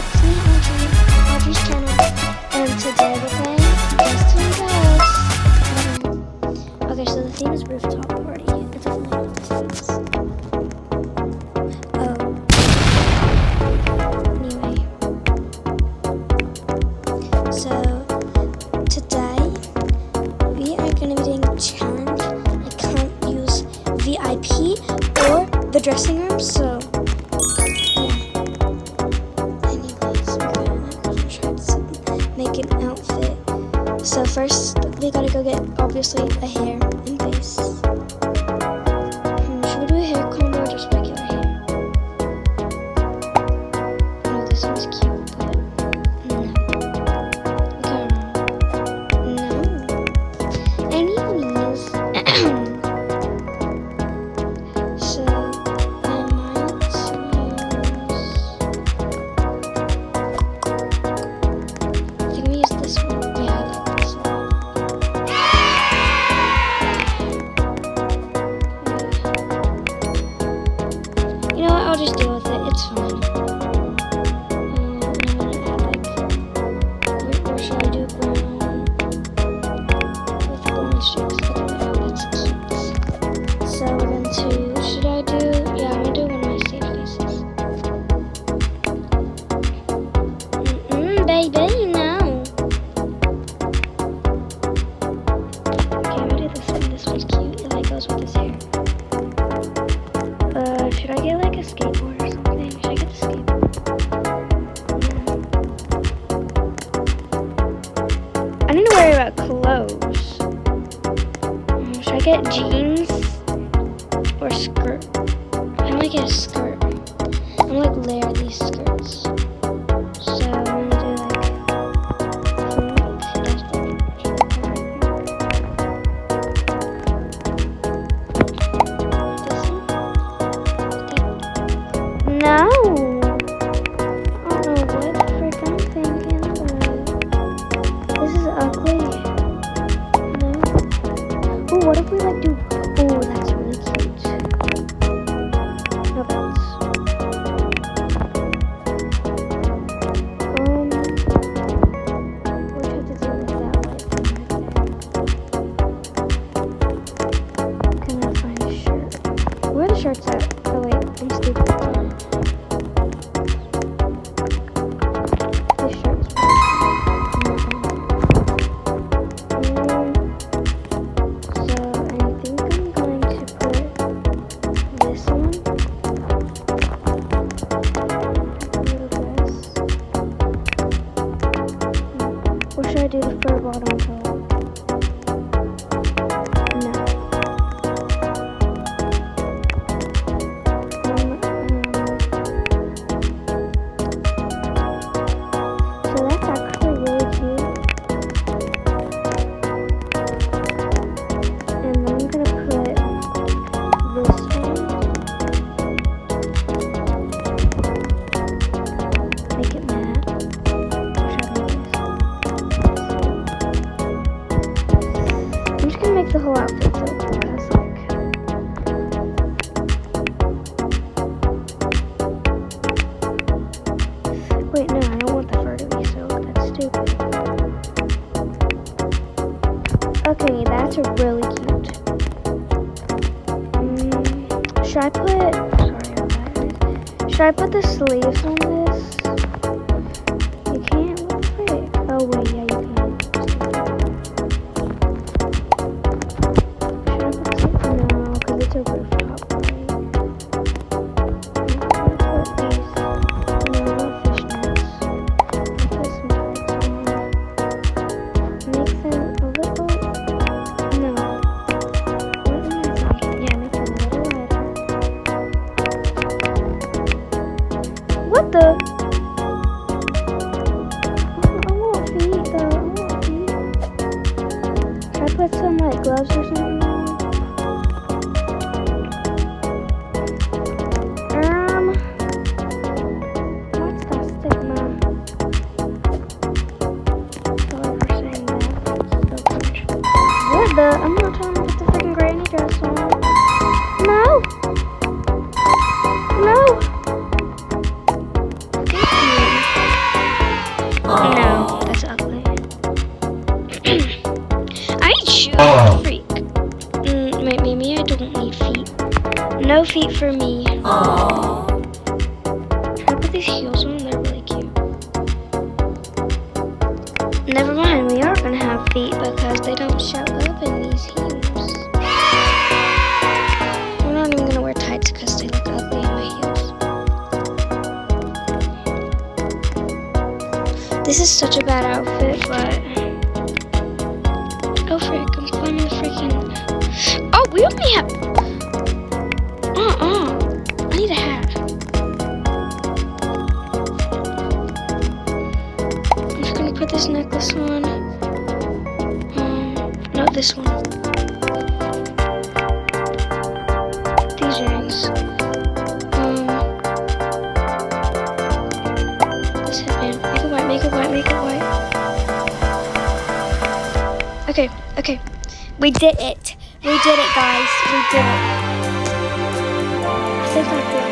it's me, Audrey, Audrey's channel, and today we're playing Destiny Girls. Okay, so the theme is rooftop party. It's a fun themes. Anyway, so today we are going to be doing a challenge. I can't use VIP or the dressing room, so outfit. So first we gotta go get obviously a hair and face. Should we do a hair combo or just regular hair? No, this one's cute, but no. No. Anyways, so I might use. This one. Yeah, I like this one. You know what? I'll just deal with it. It's fine. I'm gonna add like, or should I do brown with blonde streaks? That's cute. So we're going to. Should I do? Yeah, I'm gonna do one of my safe faces. Baby, no. With his hair. Should I get like a skateboard or something? Should I get the skateboard? I need to worry about clothes. Should I get jeans or skirt? I might get a skirt. I'm gonna like layer these skirts. So I'm gonna do like no! I don't know what the frick I'm thinking, but this is ugly. No. Oh, what if we like do? Oh, that's really cute. No belts. We'll try to do it that way. I'm gonna find a shirt. Where are the shirts at? Oh wait, I'm stupid. Or should I do the fur bottom top? No. So that's actually really cute. And then I'm gonna put this one. Make it matte. I'm just gonna make the whole outfit so because like wait, no, I don't want the fur to be so that's stupid. Okay, that's really cute. Should I put should I put the sleeves on this? You can't, what the frick? Oh wait, yeah, you can. It's a rooftop party. I'm gonna put these normal fishnets. Put some shorts on. Make them a little. No. What am I thinking? Yeah, make them a little lighter. What the? I want feet though. I want feet. Should I put some like gloves or something? I'm not trying to put the freaking granny dress on. No! No! No, that's ugly. I need shoes. Freak. Wait, maybe I don't need feet. No feet for me. Should I put these heels on? They're really cute. Never mind, we are gonna have feet because they don't show up in these heels. We're not even gonna wear tights because they look ugly in my heels. This is such a bad outfit, but oh frick, I'm climbing the freaking. Oh, we only have. I need a hat. I'm just gonna put this necklace on. No, this one. These earrings. This headband. Make it white, make it white, make it white. Okay. We did it. We did it, guys. We did it. I think I did it.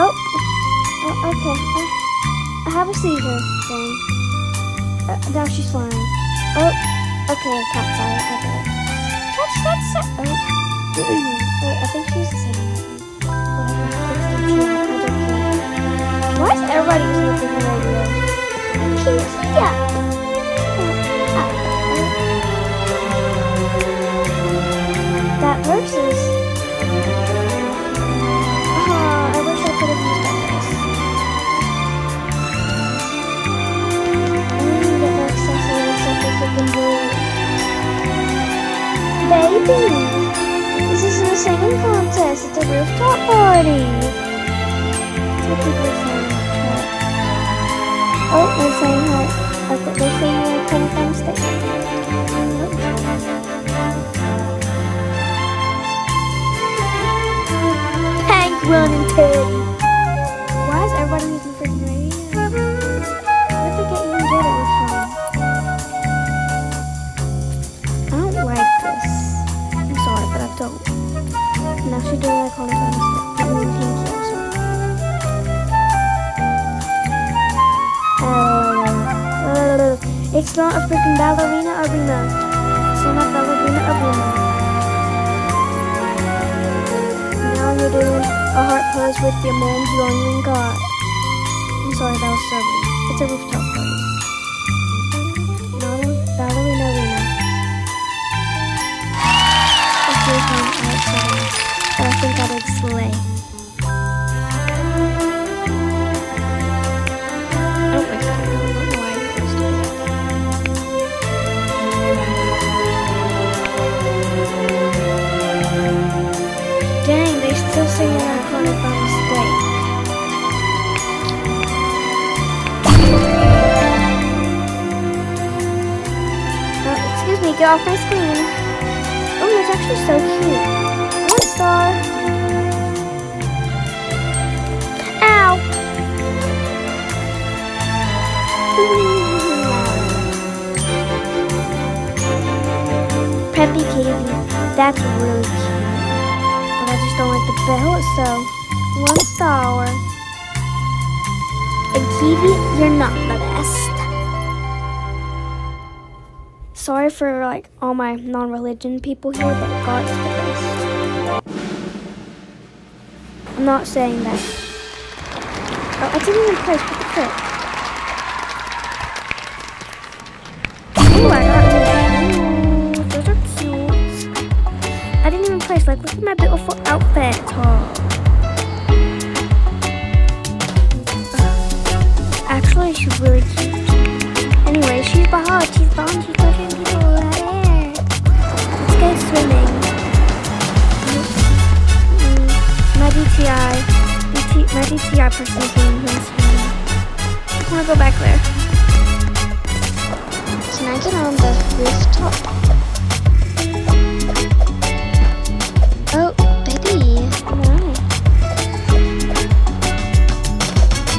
Oh, okay. I have a seizure thing. Now she's flying. Oh, okay, cat's eye. I got it. That's oh. Wait, I think she's the same. Why is everybody using the freaking radio? Can you see that? That versus. I wish I could have used that this. I need to get more accessories so they can do. Baby! This isn't a singing contest, it's a rooftop party! That's what people are saying. Oh, they're saying hi. They're saying hi coming from stage. Run and Teddy. Why is everybody using freaking radio? Where'd they even get it from? I don't like this. I'm sorry, but I don't. Now she's doing like on a It's not a freaking ballerina arena. It's not a ballerina arena. Now you're doing a heart pose with your mom's young god. I'm sorry, that was so rude. It's a rooftop party. Not a ballerina arena. It's your time outside. But I think I did slay. I don't like that. I don't know why I posted it. Dang, they still sing that iconic by mistake. Excuse me, get off my screen. Oh, that's actually so cute. 1 star. Ow! Preppy Kitty, that's really cute. I just don't like the belt, so 1 star. And Kiwi, you're not the best. Sorry for like all my non-religion people here, but God's the best. I'm not saying that. Oh, I didn't even place. What the frick? Oh, I got these. Those are cute. I didn't even place. Like, look at my beautiful outfit. Oh. Actually, she's really cute. Anyway, she's behind. She's touching people right there. Let's go swimming. My DTI person is doing here swimming. I want to go back there. Can I get on the rooftop? Oh, baby.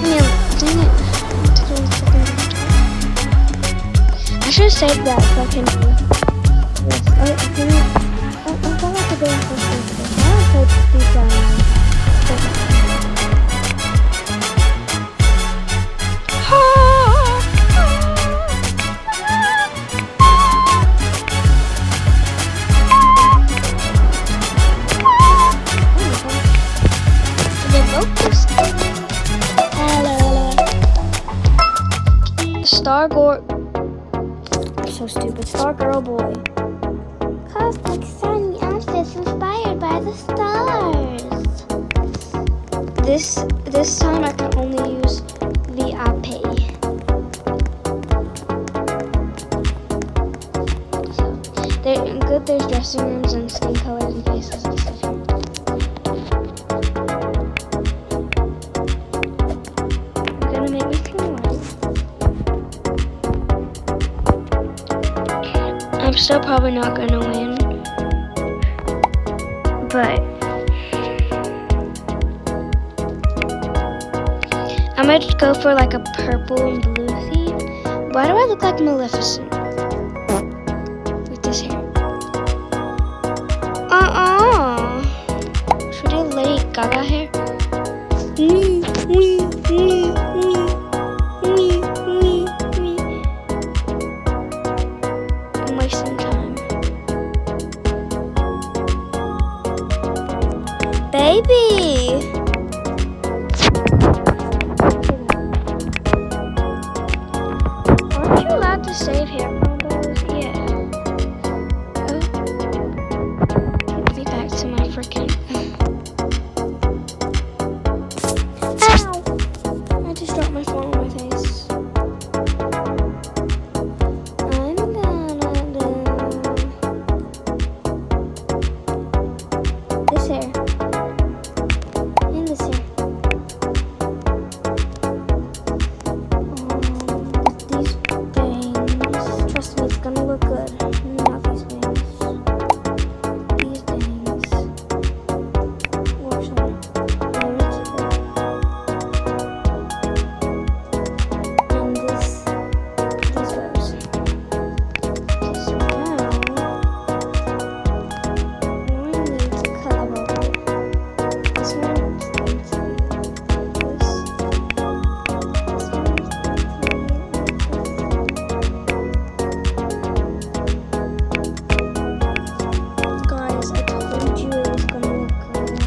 No. Dang it. I should have saved that so I can do this. I'm gonna have to go into this. I don't know if I do that. I'm so stupid. Star girl boy. Cause the sunny outfit's inspired by the stars. This time I can only use VIP. So there's dressing rooms and skin colors and faces and stuff here. I'm gonna make my skin white. I'm still probably not gonna win, but I might just go for like a purple and blue theme. Why do I look like Maleficent with this hair? Should I do Lady Gaga hair? I'm wasting time. Baby! Aren't you allowed to save hair combos? Yeah. Oh. Get me back to my freaking. Ow! I just dropped my phone on my face. I'm gonna do this hair. And this hair. These bangs. Trust me, it's gonna look good. Not these bangs. These bangs. Or should I? No, let's keep it. And these bows. Okay, so now I need to color over it. This one's going to be this. This one's going to Guys, I told you it was gonna look good.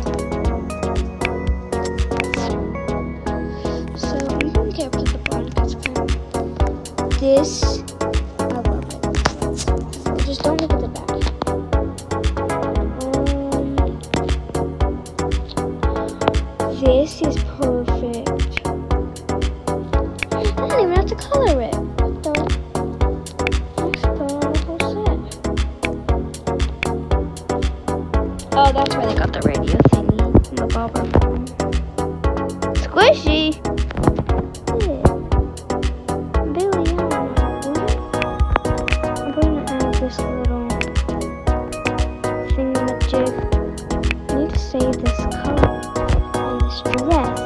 So I'm gonna get rid of the blonde because this, I love it. Just don't look at the back. This is perfect. I don't even have to color it. What the? I just put on the whole set. Oh, that's where they got the radio thingy from the bobber phone. Squishy! Yeah. Billy, I'm going to add this little thingamajig. I need to save this color and this dress.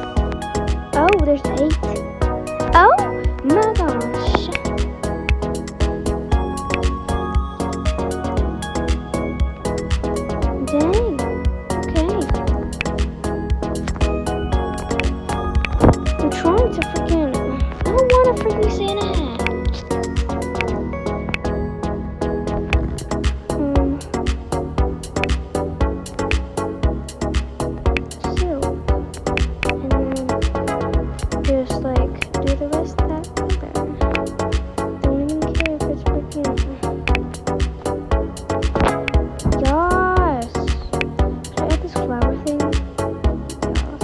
Oh, there's 8. Oh my gosh. Dang. Okay. I'm trying to freaking. I don't want a freaking Santa hat. So. And then just like do the rest of that color. Don't even care if it's freaking. Yes! Should I add this flower thing? Yes.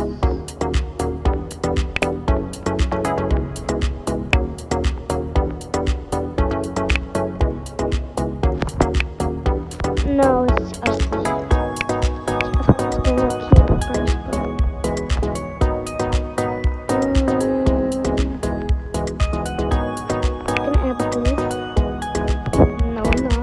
No, it's ugly. I thought it was gonna look cute at first, but. I'm gonna add this. No, I'm not.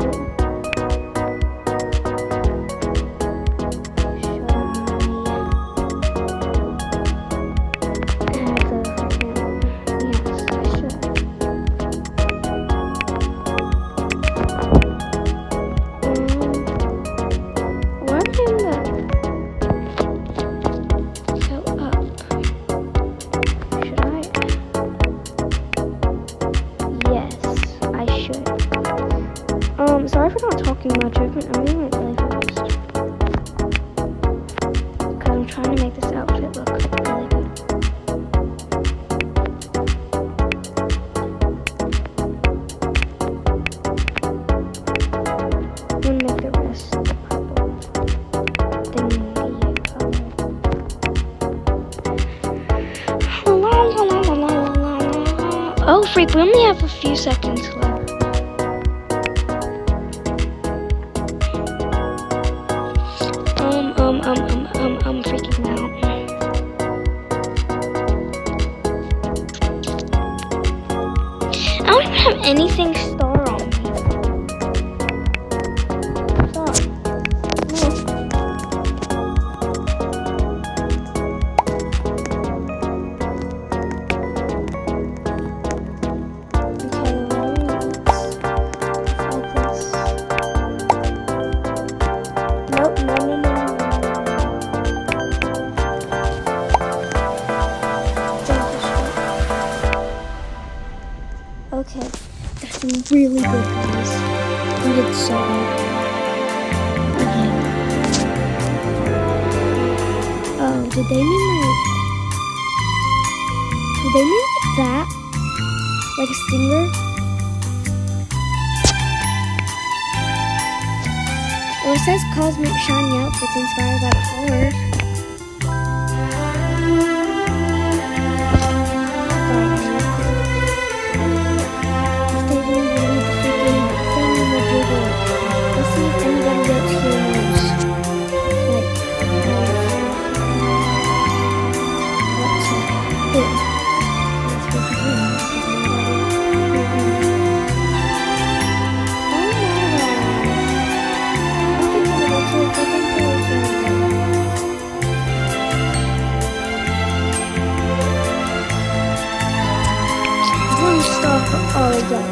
Sorry for not talking much. I'm moving really fast. Because I'm trying to make this outfit look really good. Oh, freak, we only have a few seconds left. I'm freaking out. I don't even have anything star on me. Star. No. Okay, that's really good, guys. We did so good. Okay. Oh, did they mean like that? Like a stinger? Well, it says cosmic shiny outfits inspired by the heart. Oh, again.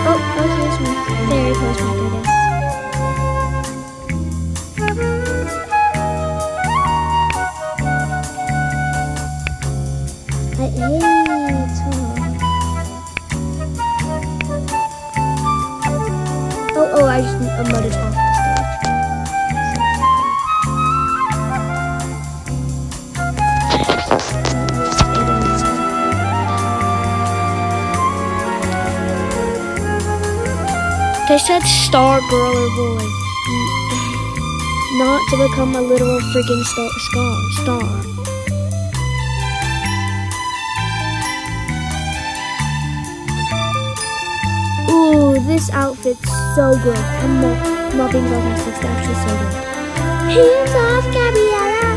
Oh, okay, it's me. Very close, I guess. I ate. Oh, I just emoted off the stage. They said star, girl, or boy. Not to become a literal freaking star. Ooh, this outfit's so good. I'm not being sarcastic, it's actually so good. Hands off, Gabriella.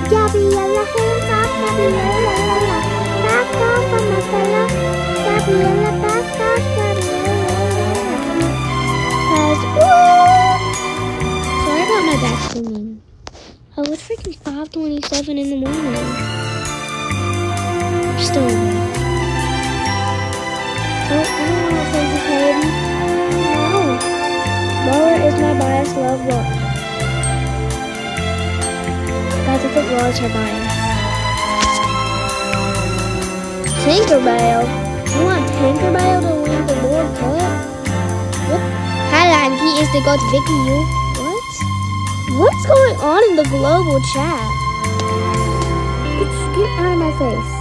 Gabriella, hands off, Gabriella. Back off from my fella. Gabriella, back off, Gabriella. Sorry about my back singing. Oh, it's freaking 5:27 in the morning. I'm still awake. Oh, I don't want to say this head. No. Lower is my bias, love what? Guys, I think Laura's her bias. Tinkerbell? You want Tinkerbell to win the World Cup? What? Highline, he is the god Vicky, you. What? What's going on in the global chat? Get out of my face.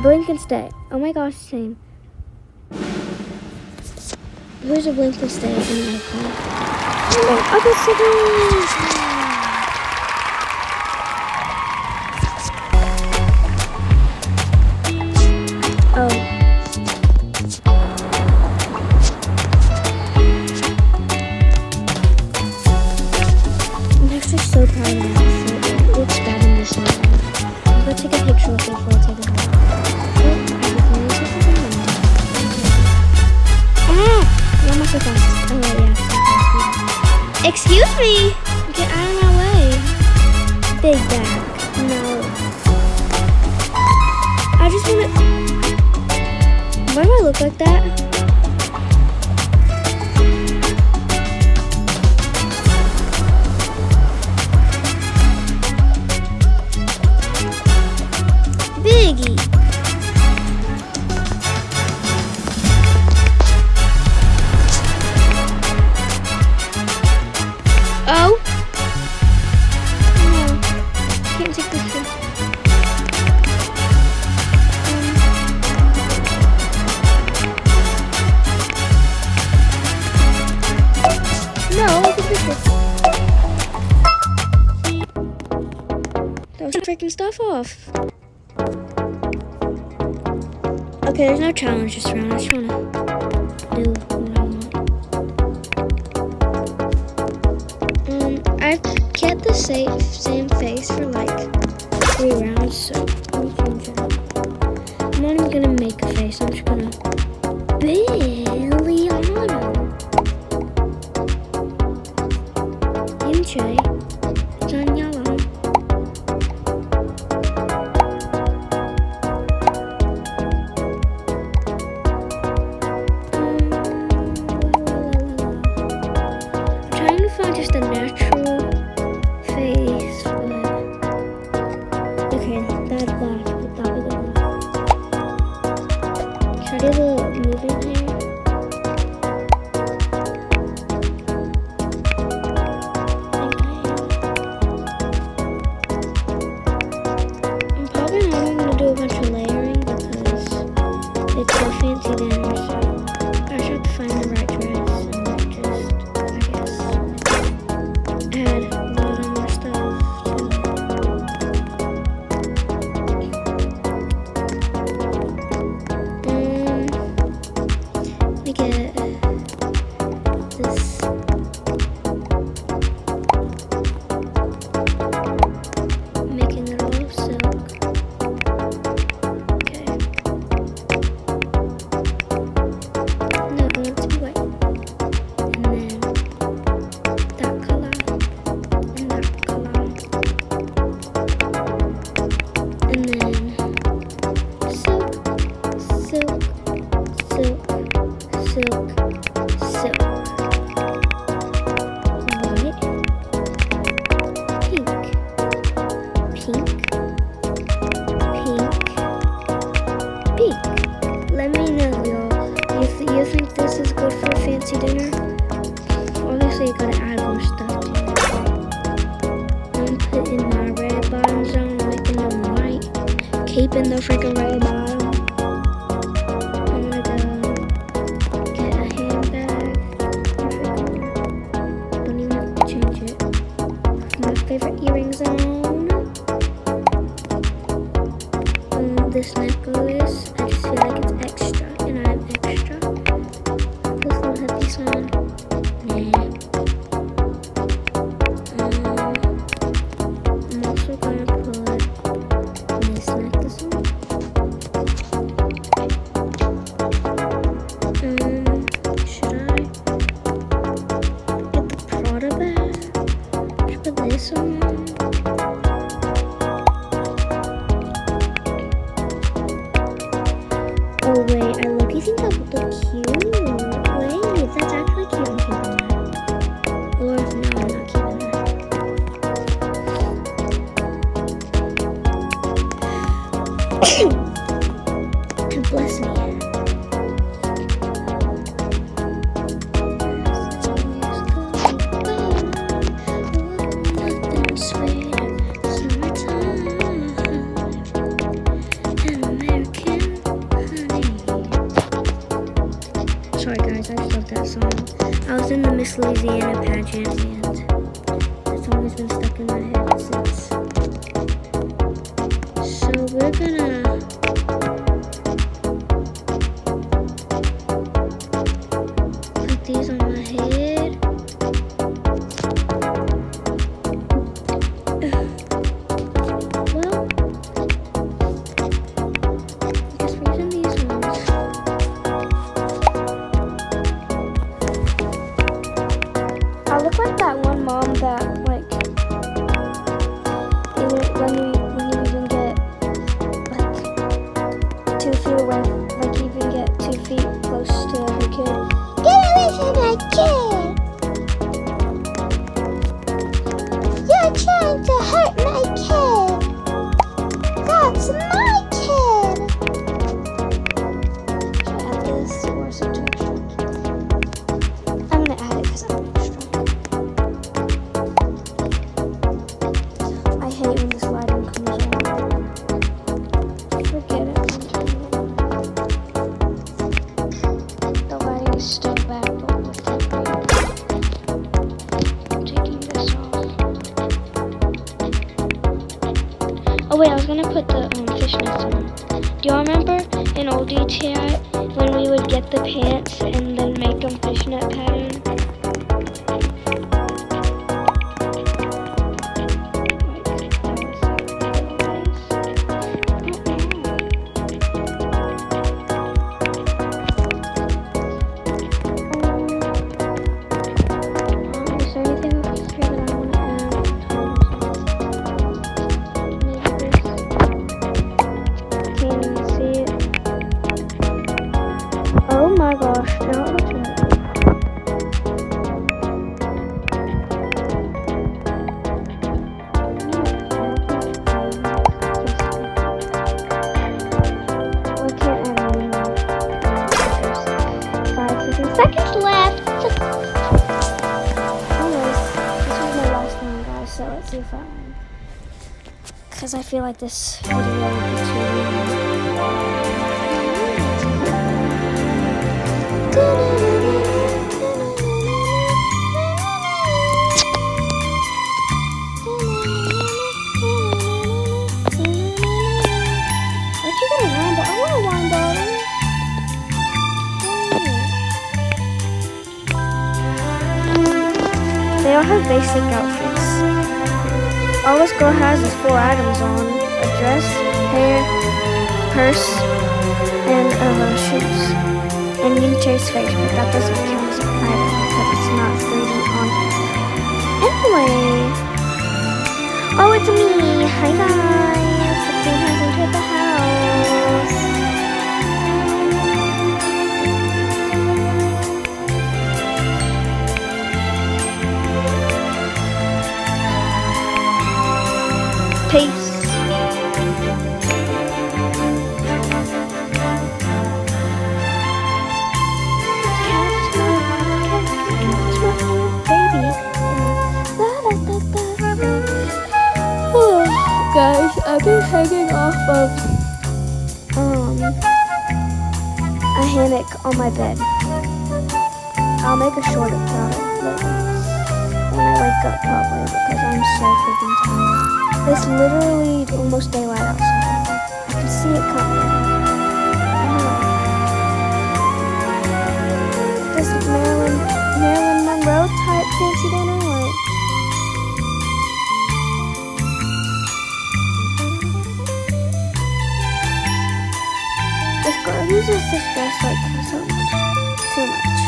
Blink and stay. Oh my gosh, same. Where's a blink and stay in my car? Oh, okay, cities! Oh. I'm actually so proud of that. It looks bad in this one. I'm gonna take a picture of it before I take it home. Not so fast. Oh, yeah. Excuse me! Get out of my way. Big bag. No. I just want to... Why do I look like that? Biggie. Oh? No. Can't take this one. freaking stuff off. Okay, there's no challenge this round. I just want to do what I want. I've kept the same face for like 3 rounds, so let me change it up. I'm not even gonna make a face. I'm just gonna Billy Auto. Yimche. It's on yellow. Just a natural face, but okay, that's black. I thought we were should I do the moving hair? I'm probably not even gonna do a bunch of layering because it's so fancy dinner, so I should have to find the right dress. Add a lot more stuff to it. Let me get this. Making it all silk. Okay. No, I want it to be white. And then that color. And then silk, silk, silk, silk, silk. White, pink, pink, pink, pink. Let me know, y'all, if you think this is good for a fancy dinner. Obviously, you gotta add more stuff to it. I'm putting my red bottoms on, making them white, keeping the freaking red bottom. I'm gonna go get a handbag. Don't even have to change it. My favorite earrings on. This necklace, I just feel like it's extra, and I'm extra. Let's not have this on. Nah. I'm also gonna put this necklace on. Should I get the Prada bag? Should I put this on? Oh wait, I look-y think that would look cute. Wait, that's actually cute. I'm keeping that. Or no, I'm not keeping that. Bless me. Nothing sweeter, summertime, and American honey. Sorry guys, I just love that song. I was in the Miss Louisiana pageant and that song has been stuck in my head since. So we're gonna put these on my head. Well, I guess we're using these ones. I look like that one mom that like even when you even get like 2 feet away, like you even get 2 feet close to her kid. Get away from my kid! You're trying to hurt my kid! That's my kid! Should I add this or is it too extra? I'm gonna add it because I'm extra. I hate when this lighting comes on. Forget it. The lighting is still bad, but we'll take it. Oh wait, I was gonna put the fishnets on. Do you remember in old DTI when we would get the pants and then make them fishnet pattern? Oh my gosh, don't look at it. Why can't I win? 5 seconds left. Anyways, this was my last one, guys, so let's see if I win. Because I feel like this video would be too long. They all have basic outfits. All this girl has is 4 items on: a dress, hair, purse, and shoes. And you can chase face, but that doesn't count as an item because it's not 3D on. Anyway, oh, it's me. Hi guys, the queen has entered the house. Peace. Guys, I've been hanging off of a hammock on my bed. I'll make a short about it later when I wake up, probably, because I'm so freaking tired. It's literally almost daylight outside. I can see it coming. This Marilyn Monroe type fancy dinner, like. This girl uses this dress like so much, too much.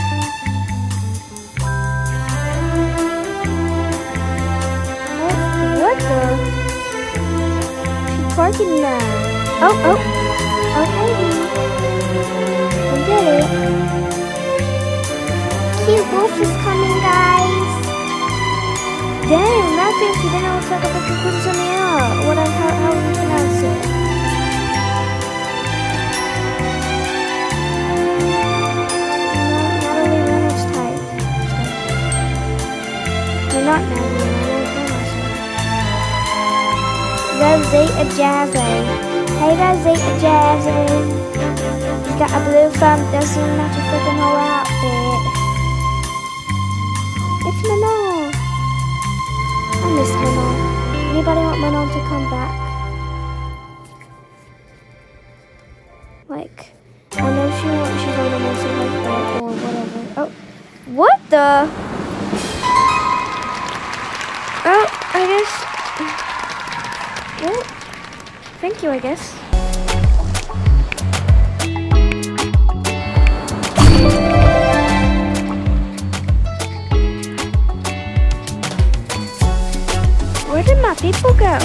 What the? She's parking now. Oh, okay. I get it. Cute wolf is coming, guys. Damn, that fancy dinner looks like a freaking quinceanera. How would you pronounce it? Not Rosita Jazzy. Hey Rosita Jazzy. He's got a blue thumb, doesn't match your freaking whole outfit. It's Manon. I miss Manon. Anybody want Manon to come back? Like, I know she's on a mental health break or whatever. Oh, what the? Oh, I guess. Well, thank you, I guess. Where did my people go?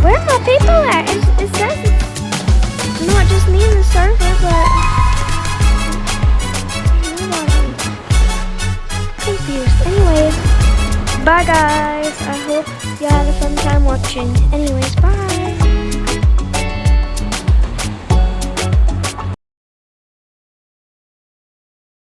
Where are my people at? It says it's not just me in the server, but. Anyways, bye guys. I hope you had a fun time watching. Anyways, bye.